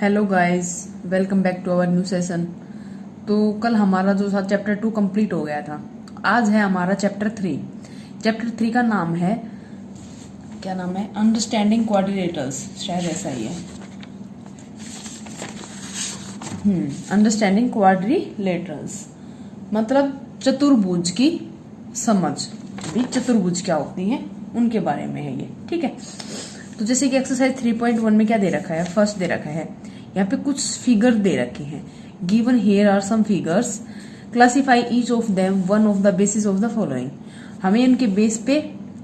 Hello guys, welcome back to our new session. तो कल हमारा जो था चैप्टर 2 कंप्लीट हो गया था। आज है हमारा चैप्टर 3। चैप्टर 3 का नाम है, क्या नाम है, अंडरस्टैंडिंग क्वाड्रिलेटरल्स, शायद ऐसा ही है। अंडरस्टैंडिंग क्वाड्रिलेटरल्स मतलब चतुर्भुज की समझ। भी चतुर्भुज क्या होती है उनके बारे में है ये, ठीक है। तो जैसे कि एक्सरसाइज 3.1 में क्या दे रखा है, फर्स्ट दे रखा है, यहाँ पे कुछ फिगर दे रखे हैं। Given here are some figures, classify each of them on of the basis of the following. हमें इनके बेस पे,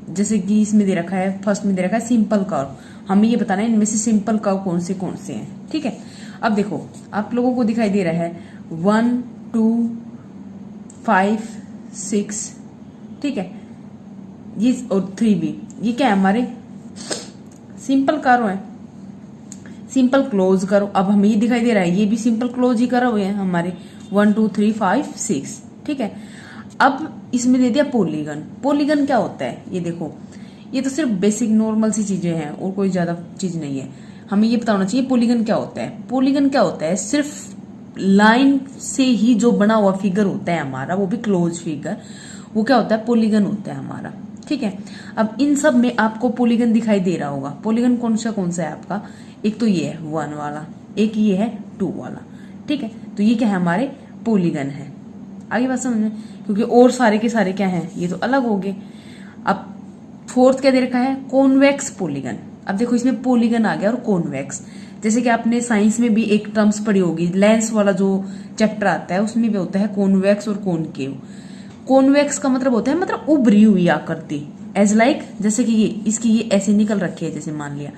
जैसे कि इसमें दे रखा है, फर्स्ट में दे रखा है सिंपल कर्व, हमें ये बताना है इनमें से सिंपल कर्व कौन से हैं, ठीक है। अब देखो आप लोगों को दिखाई दे रहा है 1 2 5 6, ठीक है, ये और 3 भी, ये क्या है हमारे सिंपल कर्व है, सिंपल क्लोज कर्व। अब हमें ये दिखाई दे रहा है ये भी सिंपल क्लोज ही कर्व है हमारे 1 2 3 5 6, ठीक है। अब इसमें दे दिया पॉलीगन। पॉलीगन क्या होता है ये देखो, ये तो सिर्फ बेसिक नॉर्मल सी चीजें हैं और कोई ज्यादा चीज नहीं है। हमें ये पता होना चाहिए पॉलीगन क्या होता है। पॉलीगन क्या होता है, सिर्फ लाइन से ही जो बना हुआ फिगर होता है हमारा, वो भी क्लोज फिगर, वो क्या होता है, पॉलीगन होता है हमारा, ठीक है। अब इन सब में आपको पॉलीगन दिखाई दे रहा होगा। पॉलीगन कौन सा है आपका, एक तो ये है 1 वाला, एक ये है 2 वाला, ठीक है। तो ये क्या है, हमारे पॉलीगन है। आगे बात समझ में, क्योंकि और सारे के सारे क्या हैं, ये तो अलग हो गए। अब फोर्थ क्या दे रखा है, कॉन्वेक्स पॉलीगन। अब देखो इसमें पॉलीगन आ गया और कॉन्वेक्स, जैसे कि आपने साइंस में भी एक टर्म्स पढ़ी होगी, लेंस वाला जो चैप्टर आता है उसमें भी होता है कॉन्वेक्स और कॉनकेव। कॉन्वेक्स का मतलब होता है मतलब उभरी हुई आकृति, एज लाइक, जैसे कि ये इसकी ये ऐसे निकल रखी है, जैसे मान लिया,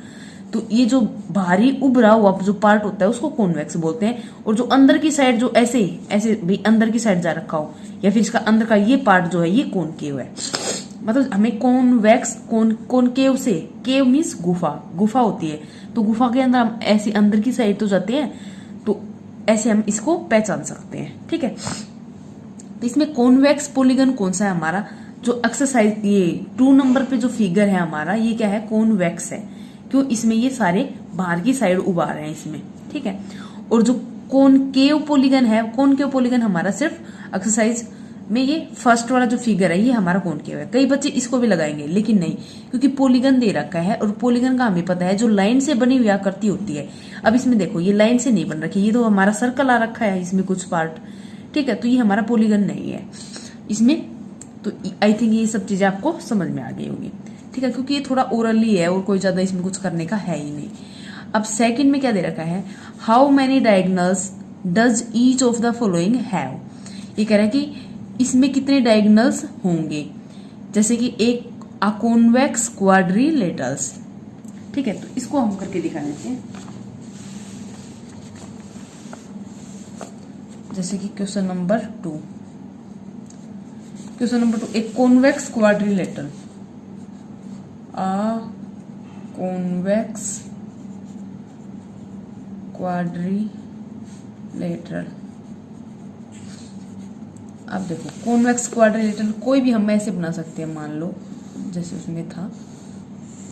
तो ये जो बाहरी उभरा हुआ जो पार्ट होता है उसको कॉन्वेक्स बोलते हैं। और जो अंदर की साइड जो ऐसे ऐसे भी अंदर की साइड जा रखा हो, या फिर इसका अंदर का ये पार्ट जो है ये कॉनकेव है। मतलब हमें कॉन्वेक्स कॉनकेव से, केव मीन्स गुफा होती है, तो गुफा के अंदर हम ऐसे अंदर की साइड तो जाते हैं, तो ऐसे हम इसको पहचान सकते हैं, ठीक है। तो इसमें कॉन्वेक्स पॉलीगन कौन सा है हमारा, जो एक्सरसाइज ये 2 नंबर पे जो फिगर है हमारा, ये क्या है, कॉन्वेक्स है। क्यों, इसमें ये सारे बाहर की साइड उभा रहे हैं इसमें, ठीक है। और जो कॉनकेव पॉलीगन है, कॉनकेव पॉलीगन हमारा सिर्फ एक्सरसाइज में ये फर्स्ट वाला जो फिगर है ये हमारा कॉनकेव है। कई बच्चे इसको भी लगाएंगे लेकिन नहीं, क्योंकि पॉलीगन दे रखा है और पॉलीगन का हमें पता है जो लाइन से बनी हुई आकृति होती है। अब इसमें देखो ये लाइन से नहीं बन रखी, ये तो हमारा सर्कल आ रखा है इसमें कुछ पार्ट, ठीक है। तो ये हमारा पॉलीगन नहीं है इसमें। तो आई थिंक ये सब चीजें आपको समझ में आ गई होगी, ठीक है, क्योंकि ये थोड़ा ओरली है और कोई ज्यादा इसमें कुछ करने का है ही नहीं। अब सेकंड में क्या दे रखा है, how many diagonals does each of the following have. ये कह रहा है कि इसमें कितने डायगोनल्स होंगे, जैसे कि एक कॉन्वेक्स क्वाड्रिलेटरल्स, ठीक है। तो इसको हम करके दिखा देते हैं, जैसे कि क्वेश्चन नंबर 2। क्वेश्चन नंबर 2, एक कॉन्वेक्स क्वाड्रिलेटरल, कॉन्वेक्स क्वाड्रिलेटरल। अब देखो कॉन्वेक्स क्वाड्रिलेटरल कोई भी हम ऐसे बना सकते हैं, मान लो जैसे उसमें था,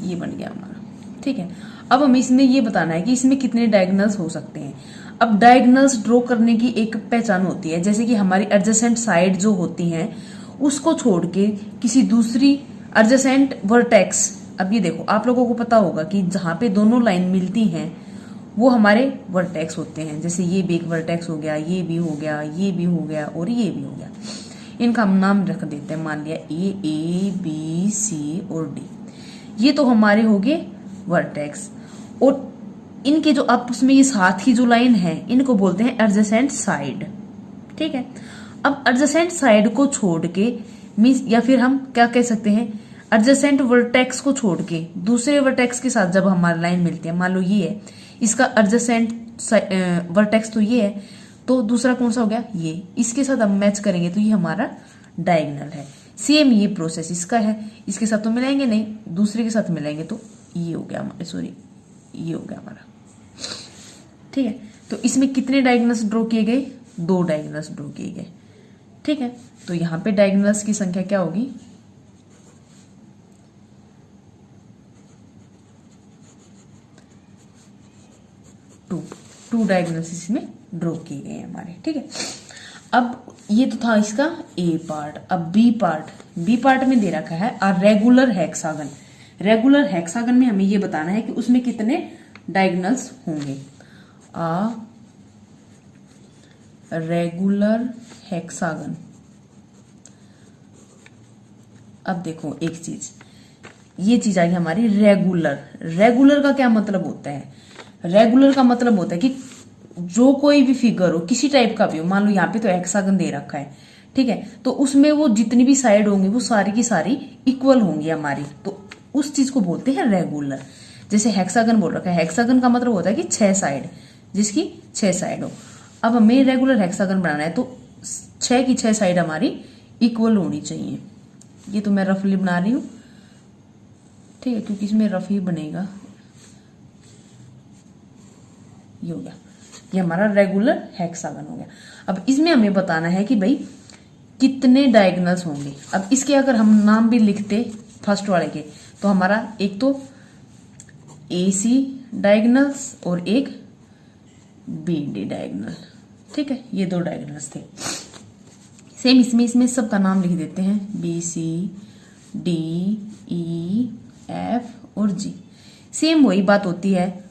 ये बन गया हमारा, ठीक है। अब हमें इसमें ये बताना है कि इसमें कितने डायगोनल्स हो सकते हैं। अब डायगोनल्स ड्रॉ करने की एक पहचान होती है, जैसे कि हमारी एडजेसेंट साइड जो होती हैं उसको छोड़ के किसी दूसरी एडजेसेंट वर्टेक्स। अब ये देखो आप लोगों को पता होगा कि जहां पे दोनों लाइन मिलती हैं वो हमारे वर्टेक्स होते हैं, जैसे ये भी एक वर्टेक्स हो गया, ये भी हो गया, ये भी हो गया और ये भी हो गया। इनका हम नाम रख देते हैं, मान लिया ए बी सी और डी, ये तो हमारे हो गए वर्टेक्स। और इनके जो आपस में ये साथ की जो लाइन है इनको बोलते हैं एडजेसेंट साइड, ठीक है। अब एडजेसेंट साइड को छोड़ के मींस, या फिर हम क्या कह सकते हैं, एडजेसेंट वर्टेक्स को छोड़ के दूसरे वर्टेक्स के साथ जब हमारी लाइन मिलती है, मान लो ये है, इसका एडजेसेंट वर्टेक्स तो ये है, तो दूसरा कौन सा हो गया, ये, इसके साथ हम मैच करेंगे तो ये हमारा डायगोनल है। सेम ये प्रोसेस इसका है, इसके साथ तो मिलाएंगे नहीं, दूसरे के साथ मिलाएंगे तो ये हो गया हमारे, सॉरी ये हो गया हमारा, ठीक है। तो इसमें कितने डायगोनल्स ड्रॉ किए गए, 2 डायगोनल्स ड्रॉ किए गए, ठीक है। तो यहां पे डायगोनल्स की संख्या क्या होगी, 2, 2 डायगोनल्स इसमें ड्रॉ किए गए हैं हमारे। ठीक है, अब ये तो था इसका ए पार्ट। अब बी पार्ट में दे रखा है a regular hexagon. Regular hexagon में हमें ये बताना है कि उसमें कितने डायगोनल्स होंगे। A regular hexagon. अब देखो एक चीज, ये चीज आई हमारी रेगुलर। रेगुलर का क्या मतलब होता है? रेगुलर का मतलब होता है कि जो कोई भी फिगर हो, किसी टाइप का भी हो, मान लो यहाँ पे तो हेक्सागन दे रखा है, ठीक है, तो उसमें वो जितनी भी साइड होंगी वो सारी की सारी इक्वल होंगी हमारी, तो उस चीज को बोलते हैं रेगुलर। जैसे हेक्सागन बोल रखा है, हेक्सागन का मतलब होता है कि 6 साइड, जिसकी 6 साइड हो। अब हमें रेगुलर हेक्सागन बनाना है तो 6 की 6 साइड हमारी इक्वल होनी चाहिए। ये तो मैं रफली बना रही हूं, ठीक है, क्योंकि इसमें रफ ही बनेगा। ये हो गया, ये हमारा रेगुलर हेक्सागन हो गया। अब इसमें हमें बताना है कि भाई कितने डायगोनल्स होंगे। अब इसके अगर हम नाम भी लिखते फर्स्ट वाले के, तो हमारा एक तो AC डायगोनल्स और एक BD डायगोनल, ठीक है, ये 2 डायगोनल्स थे। सेम इसमें सबका नाम लिख देते हैं, BC DE F और G। सेम वही बात होती है,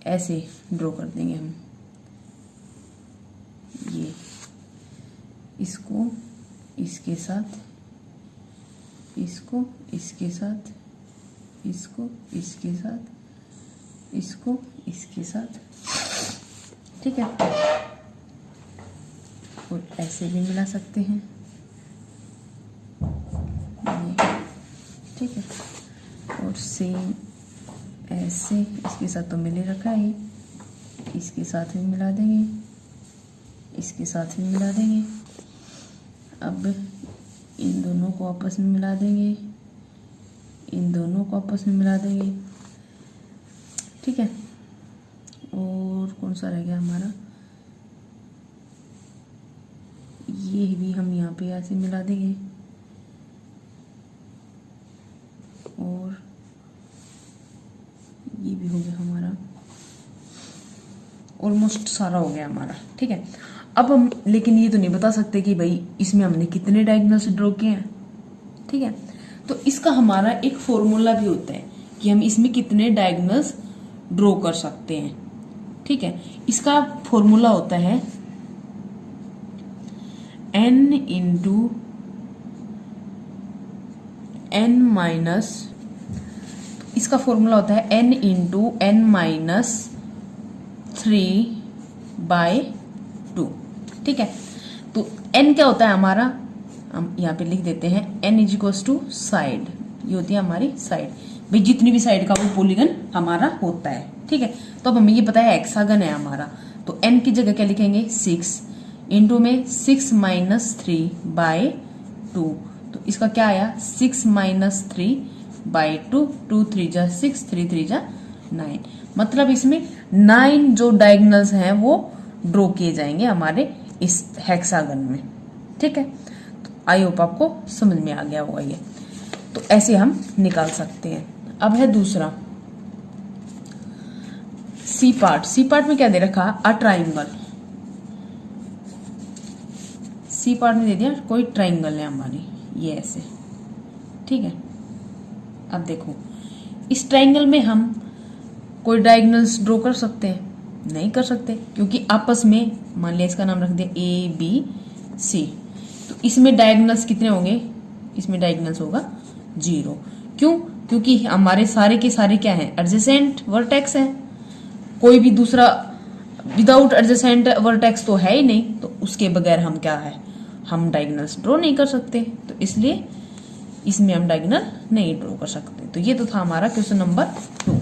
ऐसे ड्रॉ कर देंगे हम, ये इसको इसके साथ, इसको इसके साथ, इसको इसके साथ, इसको इसके साथ, ठीक है, और ऐसे भी मिला सकते हैं, ठीक है, और सेम ऐसे इसके साथ तो मिले रखा है, इसके साथ भी मिला देंगे, इसके साथ भी मिला देंगे। अब इन दोनों को आपस में मिला देंगे, इन दोनों को आपस में मिला देंगे, ठीक है। और कौन सा रह गया हमारा, ये भी हम यहाँ पे ऐसे मिला देंगे, और ये भी हो गया हमारा, ऑलमोस्ट सारा हो गया हमारा, ठीक है। अब हम लेकिन ये तो नहीं बता सकते कि भाई इसमें हमने कितने डायगोनल्स ड्रॉ किए हैं, ठीक है। तो इसका हमारा एक फॉर्मूला भी होता है कि हम इसमें कितने डायगोनल्स ड्रॉ कर सकते हैं, ठीक है। इसका फॉर्मूला होता है n इंटू n माइनस, इसका फॉर्मूला होता है n इंटू n माइनस 3/2, ठीक है। तो n क्या होता है हमारा, हम यहाँ पे लिख देते हैं n इज टू साइड, ये होती है हमारी साइड, भाई जितनी भी साइड का वो पॉलीगन हमारा होता है, ठीक है। तो अब हमें ये पता है हेक्सागन है हमारा, तो n की जगह क्या लिखेंगे 6, इंटू में 6 माइनस 3/2, तो इसका क्या आया 6 माइनस 3/2, 2 3 जा 6, 3 3 जा 9, मतलब इसमें 9 जो डायगोनल्स हैं वो ड्रॉ किए जाएंगे हमारे इस हेक्सागन में, ठीक है। तो आई होप आपको समझ में आ गया होगा ये, तो ऐसे हम निकाल सकते हैं। अब है दूसरा सी पार्ट। सी पार्ट में क्या दे रखा, अ ट्राइंगल। सी पार्ट में दे दिया कोई ट्राइंगल है हमारी, ये ऐसे, ठीक है। अब देखो इस ट्राइंगल में हम कोई डायगोनल्स ड्रॉ कर सकते हैं, नहीं कर सकते, क्योंकि आपस में मान लिया इसका नाम रख दिया ABC, तो इसमें डायगोनल्स कितने होंगे, इसमें डायगोनल्स होगा 0। क्यों, क्योंकि हमारे सारे के सारे क्या हैं, एडजेसेंट वर्टेक्स है, कोई भी दूसरा विदाउट एडजेसेंट वर्टेक्स तो है ही नहीं, तो उसके बगैर हम क्या है, हम डायगोनल्स ड्रॉ नहीं कर सकते, तो इसलिए इसमें हम डायगोनल नहीं ड्रॉ कर सकते। तो ये तो था हमारा क्वेश्चन नंबर 2,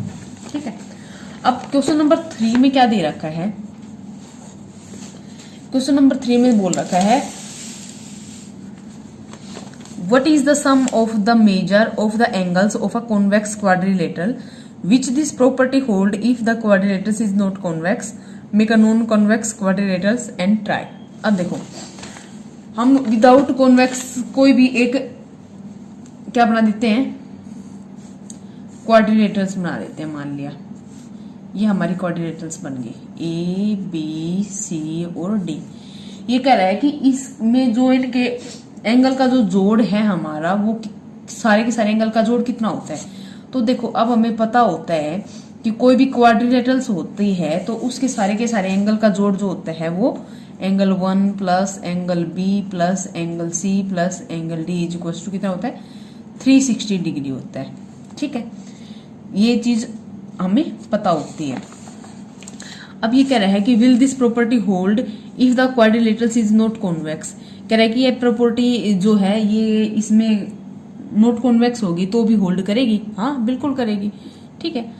ठीक है। अब क्वेश्चन नंबर 3 में क्या दे रखा है, क्वेश्चन नंबर 3 में बोल रखा है what is the sum of the measure of the angles of a convex quadrilateral which this property hold if the quadrilateral is not convex, make a non convex quadrilaterals and try। अब देखो हम without convex कोई भी एक क्या बना देते हैं, क्वाड्रिलेटरल्स बना देते हैं। मान लिया ये हमारी क्वाड्रिलेटरल्स बन गए ए बी सी और डी। ये कह रहा है कि इसमें जो इनके एंगल का जो जोड़ है हमारा वो सारे के सारे एंगल का जोड़ कितना होता है। तो देखो अब हमें पता होता है कि कोई भी क्वाड्रिलेटरल्स होती है तो उसके सारे के सारे एंगल का जोड़ जो होता है वो angle 1 plus angle B plus angle C plus angle D is equal to कितना होता है 360 डिग्री होता है। ठीक है, ये चीज हमें पता होती है। अब ये कह रहा है कि will this property hold if the quadrilaterals is not convex. कह रहा है कि ये प्रॉपर्टी जो है ये इसमें नॉट कॉन्वेक्स होगी तो भी होल्ड करेगी। हाँ बिल्कुल करेगी। ठीक है,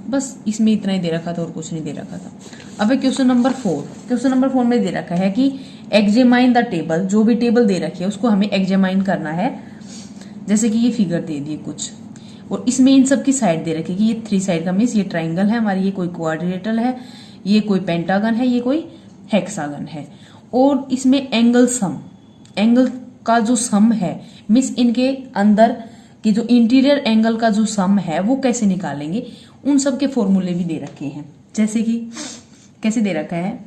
बस इसमें इतना ही दे रखा था और कुछ नहीं दे रखा था। अब क्वेश्चन नंबर 4। क्वेश्चन नंबर 4 में दे रखा है कि एग्जामाइन द टेबल। जो भी टेबल दे रखी है उसको हमें एग्जामाइन करना है। जैसे कि ये फिगर दे दिए कुछ और इसमें इन सब की साइड दे रखी है कि ये 3 साइड का मीन्स ये ट्राइंगल है हमारी, ये कोई क्वाड्रिलेटरल है, ये कोई पेंटागन है, ये कोई हेक्सागन है। और इसमें एंगल सम, एंगल का जो सम है मीन्स इनके अंदर की जो इंटीरियर एंगल का जो सम है वो कैसे निकालेंगे, उन सब के फॉर्मूले भी दे रखे हैं। जैसे कि कैसे दे रखा है,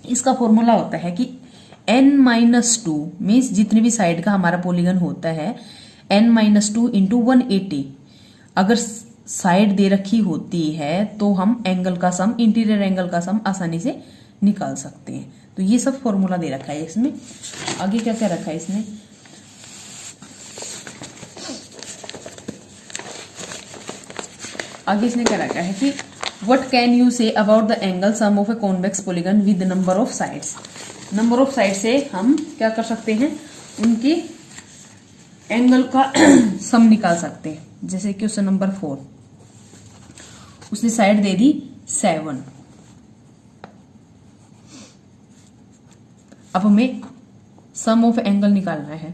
इसका फॉर्मूला होता है कि n-2 मीन्स जितने भी साइड का हमारा पॉलीगन होता है n-2 इंटू 180। अगर साइड दे रखी होती है तो हम एंगल का सम, इंटीरियर एंगल का सम आसानी से निकाल सकते हैं। तो ये सब फॉर्मूला दे रखा है इसमें। आगे क्या क्या रखा है इसमें, आगे इसने क्या रखा है कि what can you say about the angle sum of a convex polygon with number of sides. Number of side से हम क्या कर सकते हैं, उनकी एंगल का सम निकाल सकते हैं। जैसे क्वेश्चन नंबर 4 उसने साइड दे दी 7। अब हमें सम ऑफ एंगल निकालना है।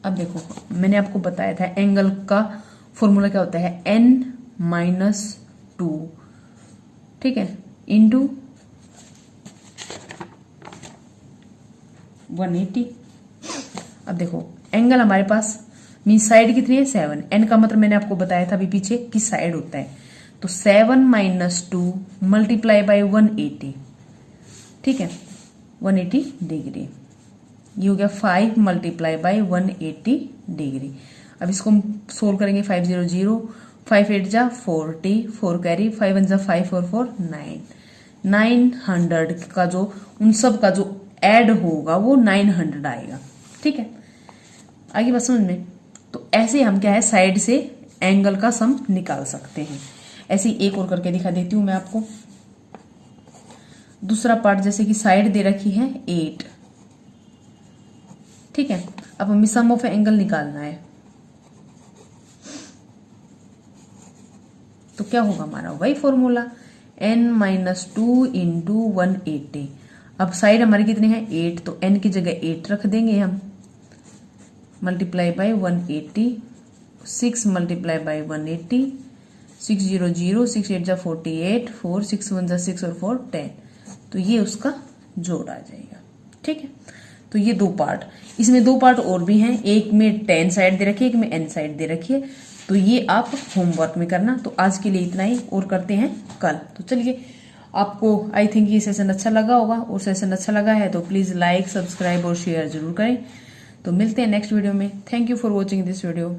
अब देखो मैंने आपको बताया था एंगल का फॉर्मूला क्या होता है n-2, ठीक है, इंटू 180। अब देखो एंगल हमारे पास मीन साइड कितनी है 7, n का मतलब मैंने आपको बताया था अभी पीछे कि साइड होता है। तो 7 - 2 मल्टीप्लाई बाई 180, ठीक है, 180 डिग्री। ये हो गया 5 मल्टीप्लाई बाई 180 डिग्री। अब इसको हम सोल्व करेंगे 5 0 0, 5 8 जा 40, 4 कैरी, 5 1 जा 5 4 4 9, 900 का जो उन सब का जो ऐड होगा वो 900 आएगा। ठीक है, आगे बात समझ में। तो ऐसे हम क्या है साइड से एंगल का सम निकाल सकते हैं। ऐसे एक और करके दिखा देती हूं मैं आपको। दूसरा पार्ट जैसे कि साइड दे रखी है 8, ठीक है। अब हमें सम ऑफ एंगल निकालना है। तो क्या होगा हमारा वही फॉर्मूला n-2 इंटू 180। अब साइड हमारी कितनी है 8, तो n की जगह 8 रख देंगे हम, मल्टीप्लाई बाई 180, 6 मल्टीप्लाई बाई 180, 6 0 0, 6 8 जा 48, 4 6 1 जा 6 और 4 10। तो ये उसका जोड़ आ जाएगा। ठीक है, तो ये 2 पार्ट, इसमें 2 पार्ट और भी हैं। एक में 10 साइड दे रखी है, एक में n साइड दे रखी है। तो ये आप होमवर्क में करना। तो आज के लिए इतना ही, और करते हैं कल। तो चलिए, आपको आई थिंक ये सेशन अच्छा लगा होगा, और सेशन अच्छा लगा है तो प्लीज लाइक, सब्सक्राइब और शेयर जरूर करें। तो मिलते हैं नेक्स्ट वीडियो में। Thank you for watching this video.